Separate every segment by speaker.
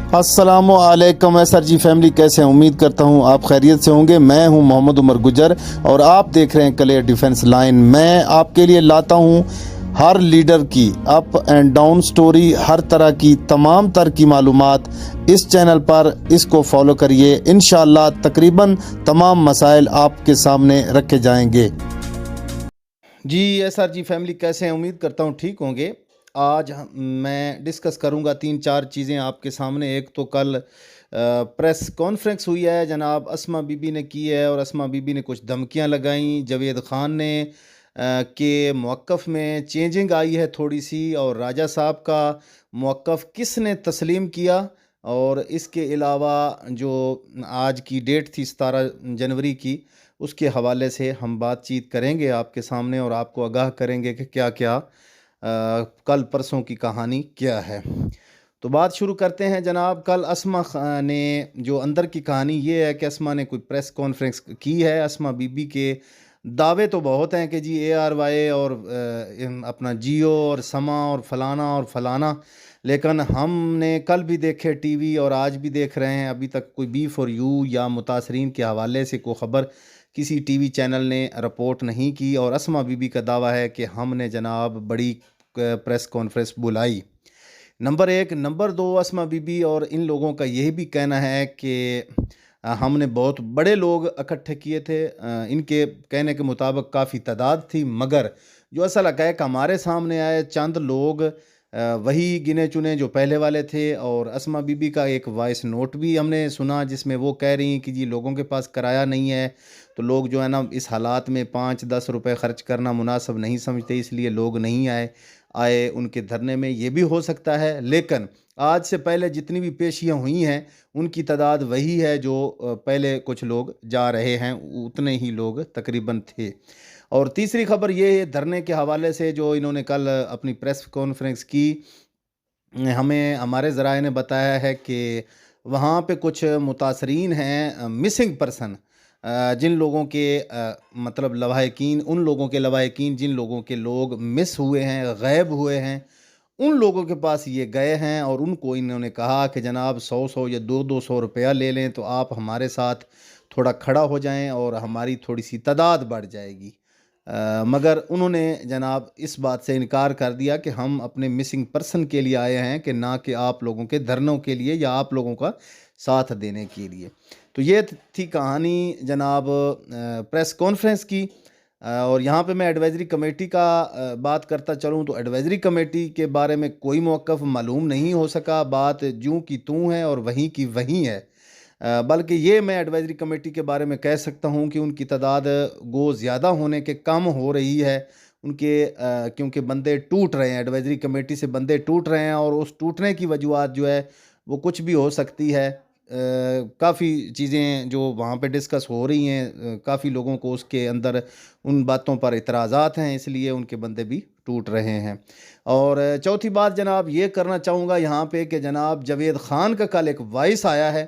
Speaker 1: अस्सलामुअलैकुम सर जी फैमिली, कैसे हैं? उम्मीद करता हूं आप खैरियत से होंगे। मैं हूं मोहम्मद उमर गुजर और आप देख रहे हैं क्लियर डिफेंस लाइन। मैं आपके लिए लाता हूं हर लीडर की अप एंड डाउन स्टोरी, हर तरह की तमाम तरह की मालूमात इस चैनल पर। इसको फॉलो करिए, इंशाअल्लाह तकरीबन तमाम मसाइल आपके सामने रखे जाएंगे। जी सर जी फैमिली, कैसे हैं? उम्मीद करता हूँ ठीक होंगे। आज मैं डिस्कस करूंगा 3-4 चीज़ें आपके सामने। एक तो कल प्रेस कॉन्फ्रेंस हुई है, जनाब अस्मा बीबी ने की है और अस्मा बीबी ने कुछ धमकियां लगाई जावेद ख़ान ने के मौक़िफ़ में चेंजिंग आई है थोड़ी सी, और राजा साहब का मौक़िफ़ किसने तस्लीम किया। और इसके अलावा जो आज की डेट थी 17 जनवरी की, उसके हवाले से हम बातचीत करेंगे आपके सामने और आपको आगाह करेंगे कि क्या क्या कल परसों की कहानी क्या है। तो बात शुरू करते हैं जनाब। कल अस्मा ने जो अंदर की कहानी ये है कि अस्मा ने कोई प्रेस कॉन्फ्रेंस की है। अस्मा बीबी के दावे तो बहुत हैं कि जी ARY और अपना जियो और समा और फलाना, लेकिन हमने कल भी देखे टीवी और आज भी देख रहे हैं, अभी तक कोई B4U या मुतासरीन के हवाले से कोई ख़बर किसी टीवी चैनल ने रिपोर्ट नहीं की। और अस्मा बीबी का दावा है कि हमने जनाब बड़ी प्रेस कॉन्फ्रेंस बुलाई। नंबर एक। नंबर दो, अस्मा बीबी और इन लोगों का यही भी कहना है कि हमने बहुत बड़े लोग इकट्ठे किए थे। इनके कहने के मुताबिक काफ़ी तादाद थी, मगर जो असल हक़ाइक़ हमारे सामने आए चंद लोग वही गिने चुने जो पहले वाले थे। और अस्मा बीबी का एक वॉइस नोट भी हमने सुना जिसमें वो कह रही हैं कि जी लोगों के पास किराया नहीं है, तो लोग जो है ना इस हालात में 5-10 रुपए ख़र्च करना मुनासिब नहीं समझते, इसलिए लोग नहीं आए उनके धरने में। ये भी हो सकता है, लेकिन आज से पहले जितनी भी पेशियाँ हुई हैं उनकी तादाद वही है जो पहले कुछ लोग जा रहे हैं, उतने ही लोग तकरीबन थे। और तीसरी खबर ये है धरने के हवाले से, जो इन्होंने कल अपनी प्रेस कॉन्फ्रेंस की। हमें हमारे ज़राए ने बताया है कि वहाँ पे कुछ मुतासरीन हैं, मिसिंग पर्सन, जिन लोगों के मतलब लवाहिकीन, उन लोगों के लवाहिकीन जिन लोगों के लोग मिस हुए हैं, गायब हुए हैं, उन लोगों के पास ये गए हैं और उनको इन्होंने कहा कि जनाब 100-100 या 200-200 रुपया ले लें तो आप हमारे साथ थोड़ा खड़ा हो जाएं और हमारी थोड़ी सी तादाद बढ़ जाएगी। मगर उन्होंने जनाब इस बात से इनकार कर दिया कि हम अपने मिसिंग पर्सन के लिए आए हैं, कि ना कि आप लोगों के धरनों के लिए या आप लोगों का साथ देने के लिए। तो ये थी कहानी जनाब प्रेस कॉन्फ्रेंस की। और यहाँ पे मैं एडवाइज़री कमेटी का बात करता चलूँ तो एडवाइज़री कमेटी के बारे में कोई मौक़िफ़ मालूम नहीं हो सका। बात ज्यों की त्यों है और वहीं की वहीं है। बल्कि ये मैं एडवाइज़री कमेटी के बारे में कह सकता हूँ कि उनकी तादाद गो ज़्यादा होने के कम हो रही है। उनके क्योंकि बंदे टूट रहे हैं, एडवाइज़री कमेटी से बंदे टूट रहे हैं और उस टूटने की वजूहात जो है वो कुछ भी हो सकती है। काफ़ी चीज़ें जो वहाँ पे डिस्कस हो रही हैं, काफ़ी लोगों को उसके अंदर उन बातों पर इतराज़ात हैं, इसलिए उनके बंदे भी टूट रहे हैं। और चौथी बात जनाब ये करना चाहूँगा यहाँ पे कि जनाब जावेद ख़ान का कल एक वॉइस आया है,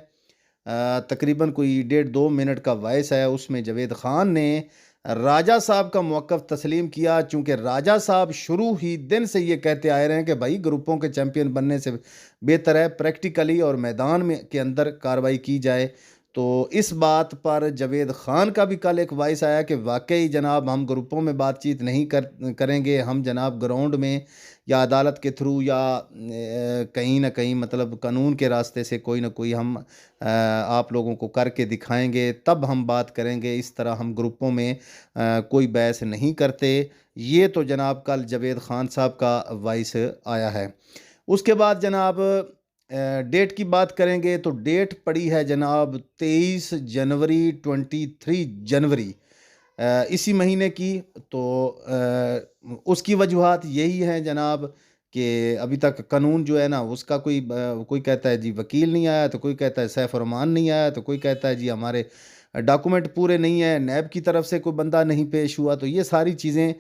Speaker 1: तकरीबन कोई 1.5-2 मिनट का वॉइस है। उसमें जावेद ख़ान ने राजा साहब का मौक़िफ़ तस्लीम किया, चूँकि राजा साहब शुरू ही दिन से ये कहते आए रहे हैं कि भाई ग्रुपों के चैम्पियन बनने से बेहतर है प्रैक्टिकली और मैदान में के अंदर कार्रवाई की जाए। तो इस बात पर जावेद ख़ान का भी कल एक वॉइस आया कि वाकई जनाब हम ग्रुपों में बातचीत नहीं करेंगे, हम जनाब ग्राउंड में या अदालत के थ्रू या कहीं ना कहीं मतलब कानून के रास्ते से कोई ना कोई हम आप लोगों को करके दिखाएंगे, तब हम बात करेंगे। इस तरह हम ग्रुपों में कोई बहस नहीं करते। ये तो जनाब कल जावेद ख़ान साहब का वॉइस आया है। उसके बाद जनाब डेट की बात करेंगे तो डेट पड़ी है जनाब 23 जनवरी 23 जनवरी इसी महीने की। तो उसकी वजूहात यही हैं जनाब कि अभी तक कानून जो है ना उसका कोई कहता है जी वकील नहीं आया, तो कोई कहता है सैफ रहमान नहीं आया, तो कोई कहता है जी हमारे डॉक्यूमेंट पूरे नहीं है, नैब की तरफ से कोई बंदा नहीं पेश हुआ। तो ये सारी चीज़ें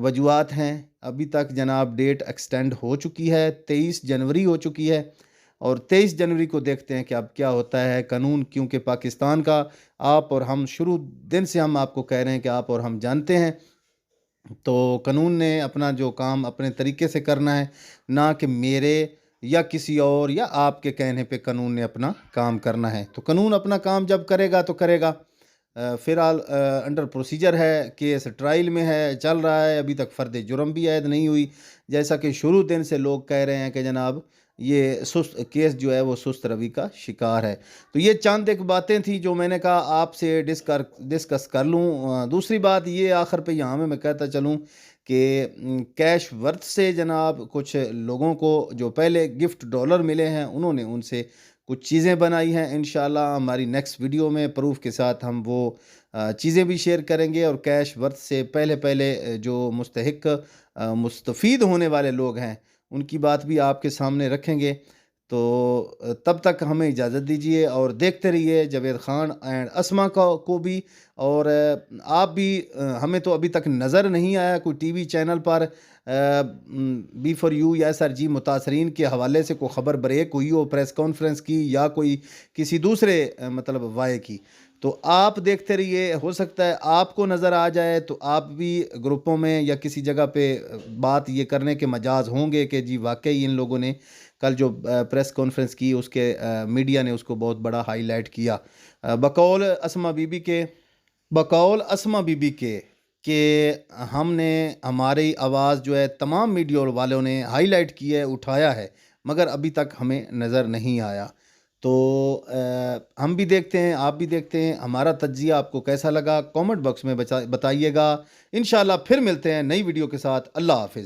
Speaker 1: वजूहात हैं। अभी तक जनाब डेट एक्सटेंड हो चुकी है, 23 जनवरी हो चुकी है और 23 जनवरी को देखते हैं कि अब क्या होता है। कानून क्योंकि पाकिस्तान का आप और हम शुरू दिन से हम आपको कह रहे हैं कि आप और हम जानते हैं, तो कानून ने अपना जो काम अपने तरीके से करना है, ना कि मेरे या किसी और या आपके कहने पे कानून ने अपना काम करना है। तो कानून अपना काम जब करेगा तो करेगा। फ़िलहाल अंडर प्रोसीजर है, केस ट्रायल में है, चल रहा है, अभी तक फ़र्द जुर्म भी ऐद नहीं हुई। जैसा कि शुरू दिन से लोग कह रहे हैं कि जनाब ये सुस्त केस जो है वो सुस्त रवि का शिकार है। तो ये चंद एक बातें थी जो मैंने कहा आपसे डिस्कस कर लूँ। दूसरी बात ये आखिर पे यहाँ में मैं कहता चलूँ कि कैश वर्थ से जनाब कुछ लोगों को जो पहले गिफ्ट डॉलर मिले हैं उन्होंने उनसे कुछ चीज़ें बनाई हैं। इंशाल्लाह हमारी नेक्स्ट वीडियो में प्रूफ के साथ हम वो चीज़ें भी शेयर करेंगे और कैश वर्थ से पहले पहले जो मुस्तहिक मुस्तफ़ीद होने वाले लोग हैं उनकी बात भी आपके सामने रखेंगे। तो तब तक हमें इजाज़त दीजिए और देखते रहिए जावेद ख़ान एंड अस्मा को भी। और आप भी हमें तो अभी तक नज़र नहीं आया कोई टीवी चैनल पर बी फॉर यू या SRG मुतासरीन के हवाले से कोई ख़बर ब्रेक हुई हो प्रेस कॉन्फ्रेंस की या कोई किसी दूसरे मतलब वाये की। तो आप देखते रहिए, हो सकता है आपको नज़र आ जाए तो आप भी ग्रुपों में या किसी जगह पे बात ये करने के मजाज होंगे कि जी वाकई इन लोगों ने कल जो प्रेस कॉन्फ्रेंस की उसके मीडिया ने उसको बहुत बड़ा हाईलाइट किया। बकौल अस्मा बीबी के हमने हमारी आवाज़ जो है तमाम मीडिया वालों ने हाईलाइट की है, उठाया है, मगर अभी तक हमें नज़र नहीं आया। तो हम भी देखते हैं, आप भी देखते हैं, हमारा तज्जिया आपको कैसा लगा कमेंट बॉक्स में बताइएगा। इंशाल्लाह फिर मिलते हैं नई वीडियो के साथ। अल्लाह हाफिज़।